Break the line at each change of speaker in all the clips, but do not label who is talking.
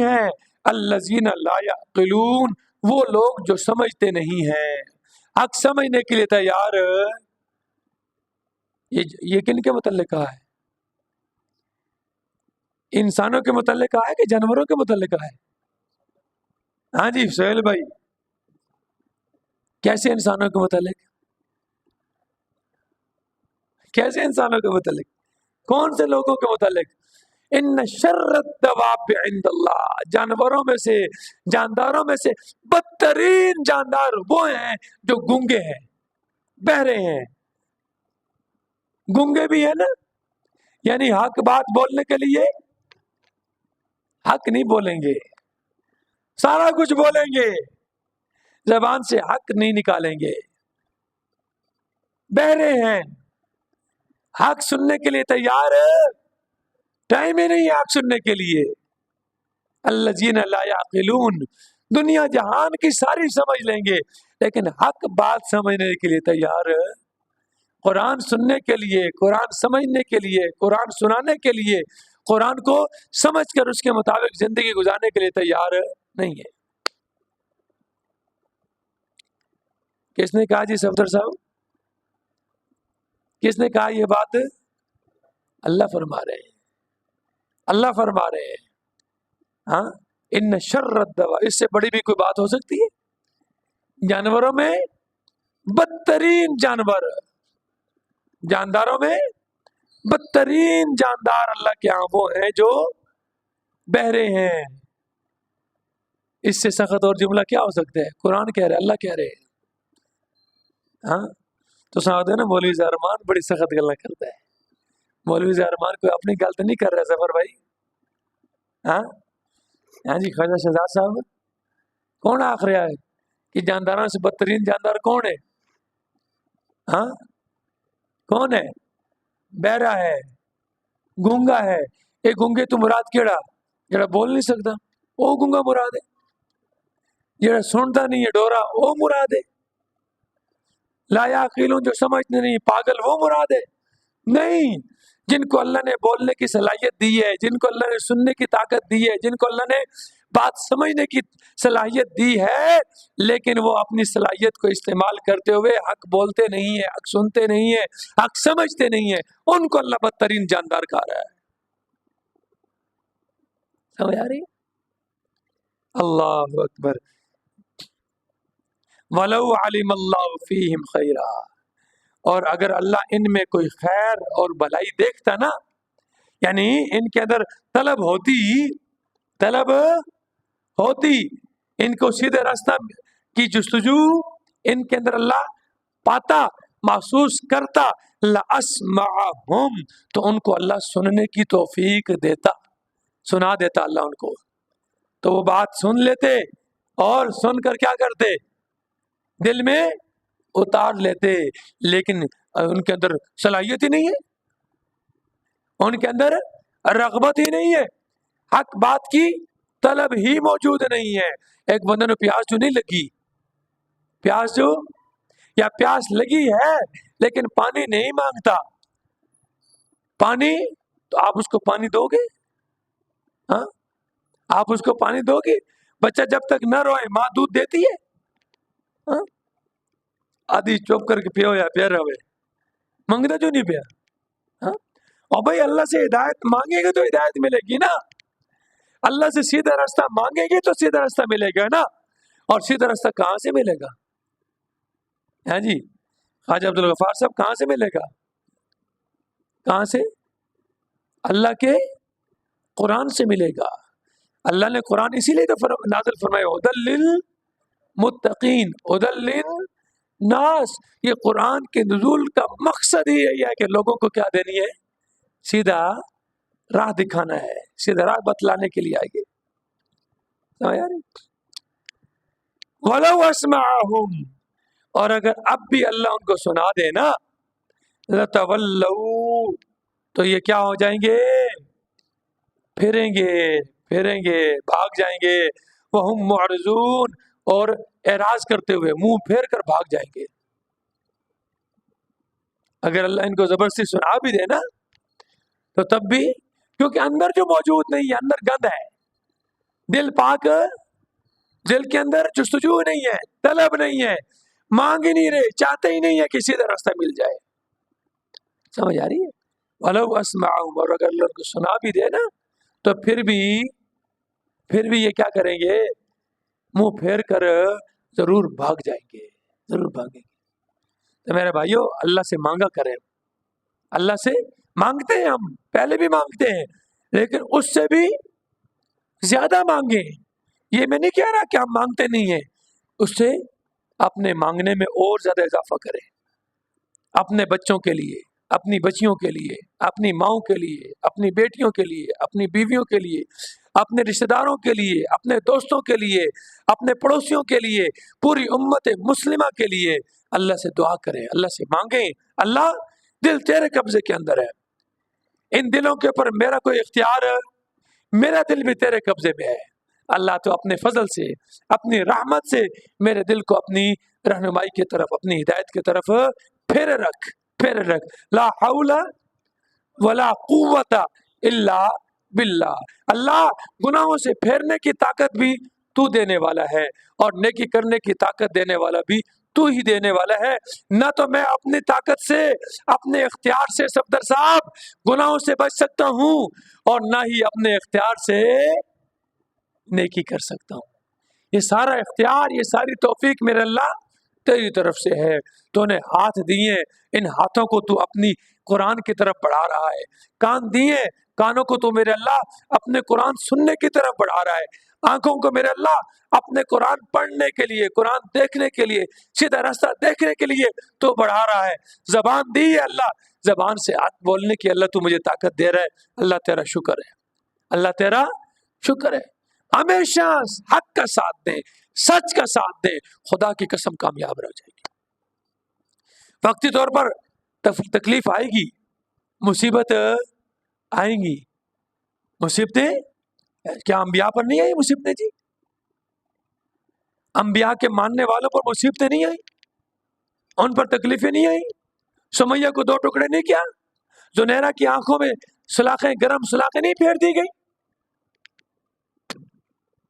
ہیں الذین لا یعقلون، وہ لوگ جو سمجھتے نہیں ہیں۔ حق سمجھنے کے لیے تیار، یہ کن کے متعلق کہا ہے؟ انسانوں کے متعلق کہا ہے کہ جانوروں کے متعلق کہا ہے؟ ہاں جی سہیل بھائی، کیسے انسانوں کے متعلق؟ کیسے انسانوں کے متعلق؟ کون سے لوگوں کے متعلق؟ ان شر الدواب عند اللہ، جانوروں میں سے، جانداروں میں سے بدترین جاندار وہ ہیں جو گونگے ہیں، بہرے ہیں۔ گونگے بھی ہیں نا، یعنی حق بات بولنے کے لیے حق نہیں بولیں گے، سارا کچھ بولیں گے، زبان سے حق نہیں نکالیں گے، بہرے ہیں، حق سننے کے لیے تیار ہے، ٹائم ہی نہیں ہے حق سننے کے لیے۔ الذین لا یعقلون، دنیا جہان کی ساری سمجھ لیں گے لیکن حق بات سمجھنے کے لیے تیار ہے، قرآن سننے کے لیے، قرآن سمجھنے کے لیے، قرآن سنانے کے لیے، قرآن کو سمجھ کر اس کے مطابق زندگی گزارنے کے لیے تیار نہیں ہے۔ کس نے کہا جی صفدر صاحب؟ کس نے کہا یہ بات؟ اللہ فرما رہے ہیں، اللہ فرما رہے ہیں۔ ہاں، ان شر الدواب، اس سے بڑی بھی کوئی بات ہو سکتی ہے؟ جانوروں میں بدترین جانور، جانداروں میں بدترین جاندار اللہ کے ہاں وہ ہیں جو بہرے ہیں۔ اس سے سخت اور جملہ کیا ہو سکتا ہے؟ قرآن کہہ رہے، اللہ کہہ رہے ہیں۔ ہاں تو سمجھتے ہیں نا مولوی زہرمان بڑی سخت گلیں کرتا ہے۔ مولوی زہرمان کوئی اپنی غلط نہیں کر رہا ظفر بھائی۔ ہاں جی خواجہ شہزاد صاحب، کون آخ رہا ہے کہ جانداروں سے بدترین جاندار کون ہے؟ ہاں کون ہے؟ بہرا ہے، گونگا ہے۔ ایک گونگے تو مراد کیڑا؟ جڑا بول نہیں سکتا وہ گونگا مراد ہے، جڑا سنتا نہیں ہے ڈورا وہ مراد ہے، لا یعقلون جو سمجھتے نہیں پاگل وہ مراد ہے؟ نہیں، جن کو اللہ نے بولنے کی صلاحیت دی ہے، جن کو اللہ نے سننے کی طاقت دی ہے، جن کو اللہ نے بات سمجھنے کی صلاحیت دی ہے لیکن وہ اپنی صلاحیت کو استعمال کرتے ہوئے حق بولتے نہیں ہیں، حق سنتے نہیں ہیں، حق سمجھتے نہیں ہیں، ان کو اللہ بدترین جاندار کہا رہا ہے۔ سمجھ آ رہی ہے؟ اللہ اکبر۔ وَلَوْ عَلِمَ اللَّهُ فِيهِمْ خَيْرًا، اور اگر اللہ ان میں کوئی خیر اور بھلائی دیکھتا نا، یعنی ان کے اندر طلب ہوتی ان کو سیدھے راستہ کی جستجو ان کے اندر اللہ پاتا، محسوس کرتا، لَأَسْمَعَهُمْ، تو ان کو اللہ سننے کی توفیق دیتا، سنا دیتا اللہ ان کو، تو وہ بات سن لیتے اور سن کر کیا کرتے؟ دل میں اتار لیتے، لیکن ان کے اندر صلاحیت ہی نہیں ہے، ان کے اندر رغبت ہی نہیں ہے، حق بات کی طلب ہی موجود نہیں ہے۔ ایک بندے نے پیاس جو نہیں لگی، پیاس جو یا پیاس لگی ہے لیکن پانی نہیں مانگتا، پانی تو آپ اس کو پانی دو گے؟ ہاں آپ اس کو پانی دو گے؟ بچہ جب تک نہ روئے ماں دودھ دیتی ہے؟ ہاں آدھی چپ کر کے پیو یا پیا رہے، منگتا جو نہیں پیا۔ ہاں اور بھائی اللہ سے ہدایت مانگے گے تو ہدایت ملے گی نا، اللہ سے سیدھا راستہ مانگے گے تو سیدھا راستہ ملے گا نا، اور سیدھا راستہ کہاں سے ملے گا؟ ہاں جی خواجہ عبدالغفار صاحب، کہاں سے ملے گا؟ کہاں سے؟ اللہ کے قرآن سے ملے گا۔ اللہ نے قرآن اسی لیے تو نازل فرمایا ھدی للمتقین، ھدی للناس، یہ قرآن کے نزول کا مقصد ہی یہی ہے کہ لوگوں کو کیا دینی ہے؟ سیدھا راہ دکھانا ہے، سیدھا راہ بتلانے کے لیے آئے گے۔ وَلَوْ أَسْمَعَهُمْ، اور اگر اب بھی اللہ ان کو سنا دے نا، لَتَوَلَّوْا، تو یہ کیا ہو جائیں گے؟ پھریں گے، بھاگ جائیں گے، وَهُمْ مُعْرِضُونَ، اور اعراض کرتے ہوئے منہ پھیر کر بھاگ جائیں گے۔ اگر اللہ ان کو زبردستی سنا بھی دے نا تو تب بھی، کیونکہ اندر جو موجود نہیں ہے، اندر گند ہے، دل پاک، دل کے اندر جستجو نہیں ہے، طلب نہیں ہے، مانگ ہی نہیں رہے، چاہتے ہی نہیں ہے کہ سیدھا راستہ مل جائے. سمجھ آ رہی ہے؟ وَلَوْ أَسْمَعُهُمْ، اور اگر اللہ ان کو سنا بھی دے نا تو پھر بھی یہ کیا کریں گے؟ منہ پھیر کر ضرور بھاگ جائیں گے، ضرور بھاگیں گے. تو میرے بھائیو، اللہ سے مانگا کریں. اللہ سے مانگتے ہیں، ہم پہلے بھی مانگتے ہیں، لیکن اس سے بھی زیادہ مانگیں. یہ میں نہیں کہہ رہا کہ ہم مانگتے نہیں ہیں، اس سے اپنے مانگنے میں اور زیادہ اضافہ کریں. اپنے بچوں کے لیے، اپنی بچیوں کے لیے، اپنی ماؤں کے لیے، اپنی بیٹیوں کے لیے، اپنی بیویوں کے لیے، اپنے رشتہ داروں کے لیے، اپنے دوستوں کے لیے، اپنے پڑوسیوں کے لیے، پوری امت مسلمہ کے لیے اللہ سے دعا کریں، اللہ سے مانگیں. اللہ، دل تیرے قبضے کے اندر ہے، ان دلوں کے اوپر میرا کوئی اختیار ہے؟ میرا دل بھی تیرے قبضے میں ہے. اللہ تو اپنے فضل سے، اپنی رحمت سے میرے دل کو اپنی رہنمائی کی طرف، اپنی ہدایت کی طرف پھر رکھ. لا حول ولا قوت الا باللہ. اللہ، گناہوں سے پھیرنے کی طاقت بھی تو دینے والا ہے، اور نیکی کرنے کی طاقت دینے والا بھی تو ہی دینے والا ہے. نہ تو میں اپنی طاقت سے، اپنے اختیار سے صفدر صاحب گناہوں سے بچ سکتا ہوں، اور نہ ہی اپنے اختیار سے نیکی کر سکتا ہوں. یہ سارا اختیار، یہ ساری توفیق میرے اللہ تیری طرف سے ہے. تو نے ہاتھ دیے، ان ہاتھوں کو تو اپنی قرآن کی طرف بڑھا رہا ہے. کان دیے، کانوں کو تو میرے اللہ اپنے قرآن سننے کی طرف بڑھا رہا ہے. آنکھوں کو میرے اللہ اپنے قرآن پڑھنے کے لیے، قرآن دیکھنے کے لیے، سیدھا راستہ دیکھنے کے لیے تو بڑھا رہا ہے. زبان دی ہے اللہ، زبان سے حق بولنے کی اللہ تو مجھے طاقت دے رہا ہے. اللہ تیرا شکر ہے، اللہ تیرا شکر ہے. ہمیشہ حق کا ساتھ دیں، سچ کا ساتھ دیں، خدا کی قسم کامیاب رہ جائے گی. وقتی طور پر تکلیف آئے گی، مصیبت آئیں گی. مصیبتیں کیا انبیاء پر نہیں آئی مصیبتیں؟ جی، انبیاء کے ماننے والوں پر مصیبتیں نہیں آئی، ان پر تکلیفیں نہیں آئی. سمیہ کو 2 ٹکڑے نہیں کیا، زنیرہ کی آنکھوں میں سلاخیں، گرم سلاخیں نہیں پھیر دی گئی.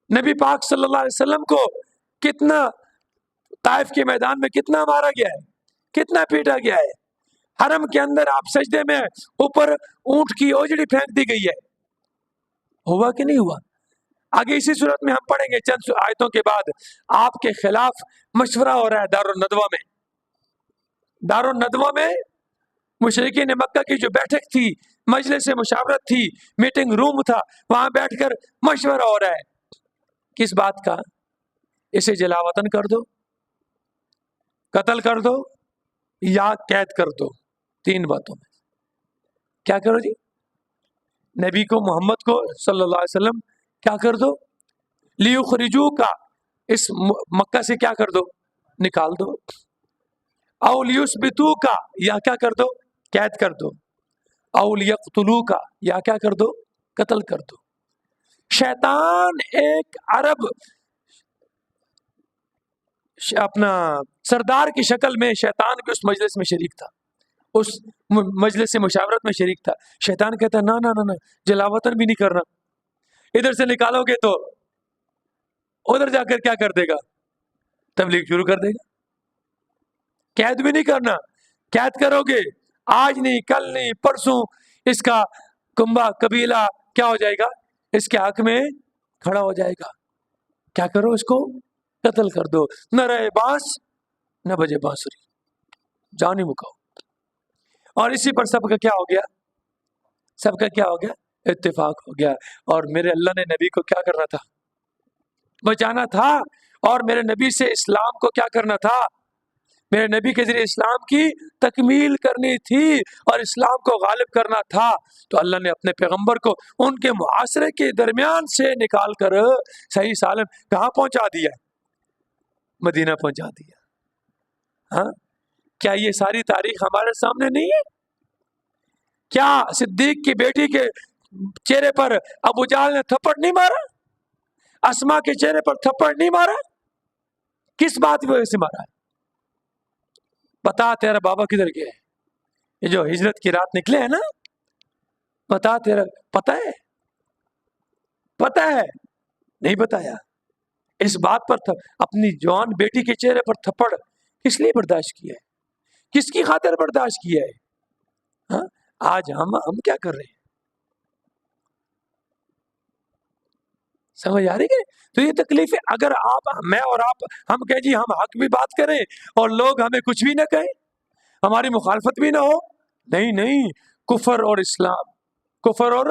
نبی پاک صلی اللہ علیہ وسلم کو کتنا طائف کے میدان میں کتنا مارا گیا ہے، کتنا پیٹا گیا ہے. حرم کے اندر آپ سجدے میں اوپر اونٹ کی اوجڑی پھینک دی گئی ہے. ہوا کہ نہیں ہوا؟ آگے اسی صورت میں ہم پڑھیں گے چند آیتوں کے بعد. آپ کے خلاف مشورہ ہو رہا ہے دارالندوہ میں. دارالندوہ میں مشرکین مکہ کی جو بیٹھک تھی، مجلس مشاورت تھی، میٹنگ روم تھا، وہاں بیٹھ کر مشورہ ہو رہا ہے. کس بات کا؟ اسے جلا وطن کر دو، قتل کر دو، یا قید کر دو. 3 باتوں میں کیا کرو جی؟ نبی کو، محمد کو صلی اللہ علیہ وسلم کیا کر دو؟ لیخرجو کا، اس مکہ سے کیا کر دو؟ نکال دو. او لیثبتو کا، یا کیا کر دو؟ قید کر دو. او لیقتلو کا، یا کیا کر دو؟ قتل کر دو. شیطان ایک عرب اپنا سردار کی شکل میں، شیطان بھی اس مجلس میں شریک تھا، اس مجلس مشاورت میں شریک تھا. شیطان کہتا ہے نہ جلاوطن بھی نہیں کرنا، ادھر سے نکالو گے تو ادھر جا کر کیا کر دے گا؟ تبلیغ شروع کر دے گا. قید بھی نہیں کرنا، قید کرو گے آج نہیں، کل نہیں، پرسوں اس کا کنبہ قبیلہ کیا ہو جائے گا؟ اس کے حق میں کھڑا ہو جائے گا. کیا کرو؟ اس کو قتل کر دو. نہ رہے بانس نہ بجے بانسری، جان ہی مکاؤ. اور اسی پر سب کا کیا ہو گیا؟ سب کا کیا ہو گیا؟ اتفاق ہو گیا. اور میرے اللہ نے نبی کو کیا کرنا تھا؟ بچانا تھا. اور میرے نبی سے اسلام کو کیا کرنا تھا؟ میرے نبی کے ذریعے اسلام کی تکمیل کرنی تھی اور اسلام کو غالب کرنا تھا. تو اللہ نے اپنے پیغمبر کو ان کے معاشرے کے درمیان سے نکال کر صحیح سالم کہاں پہنچا دیا؟ مدینہ پہنچا دیا. ہاں، کیا یہ ساری تاریخ ہمارے سامنے نہیں ہے؟ کیا صدیق کی بیٹی کے چہرے پر ابو جہل نے تھپڑ نہیں مارا؟ اسما کے چہرے پر تھپڑ نہیں مارا؟ کس بات کی وجہ سے مارا؟ بتا تیرا بابا کدھر گیا ہے؟ یہ جو ہجرت کی رات نکلے ہیں نا، بتا تیرا پتہ ہے؟ نہیں بتایا. اس بات پر اپنی جوان بیٹی کے چہرے پر تھپڑ کس لیے برداشت کیا ہے؟ کس کی خاطر برداشت کیا ہے؟ ہاں آج ہم کیا کر رہے ہیں؟ سمجھ آ رہی ہے؟ تو یہ تکلیف ہے. اگر میں اور آپ ہم کہیں جی ہم حق بھی بات کریں اور لوگ ہمیں کچھ بھی نہ کہیں، ہماری مخالفت بھی نہ ہو، نہیں، کفر اور اسلام، کفر اور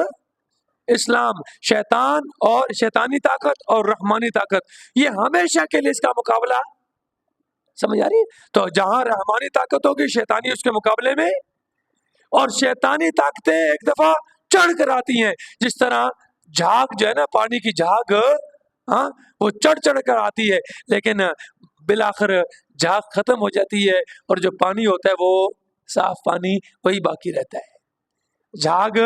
اسلام، شیطان اور شیطانی طاقت اور رحمانی طاقت، یہ ہمیشہ کے لیے اس کا مقابلہ. سمجھ آ رہی ہے؟ تو جہاں رحمانی طاقت ہوگی شیطانی اس کے مقابلے میں، اور شیطانی طاقتیں ایک دفعہ چڑھ کر آتی ہیں. جس طرح جھاگ جو ہے نا، پانی کی جھاگ، ہاں وہ چڑھ کر آتی ہے، لیکن بالآخر جھاگ ختم ہو جاتی ہے اور جو پانی ہوتا ہے وہ صاف پانی وہی باقی رہتا ہے. جھاگ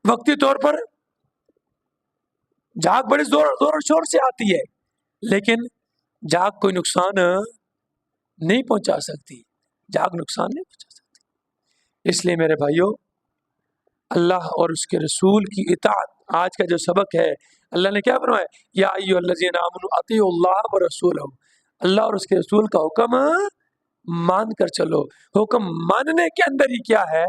وقتی طور پر جھاگ بڑے زور و شور سے آتی ہے، لیکن جھاگ کوئی نقصان نہیں پہنچا سکتی. جھاگ نقصان نہیں پہنچا سکتی. اس لیے میرے بھائیوں، اللہ اور اس کے رسول کی اطاعت، آج کا جو سبق ہے، اللہ نے کیا فرمایا؟ یا ایھا الذین آمنوا اطیعوا اللہ ورسولہ، اللہ اور اس کے رسول کا حکم مان کر چلو. حکم ماننے کے اندر ہی کیا ہے؟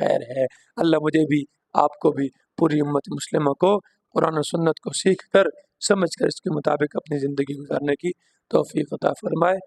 خیر ہے. اللہ مجھے بھی، آپ کو بھی، پوری امت مسلمہ کو قرآن و سنت کو سیکھ کر، سمجھ کر اس کے مطابق اپنی زندگی گزارنے کی توفیق عطا فرمائے.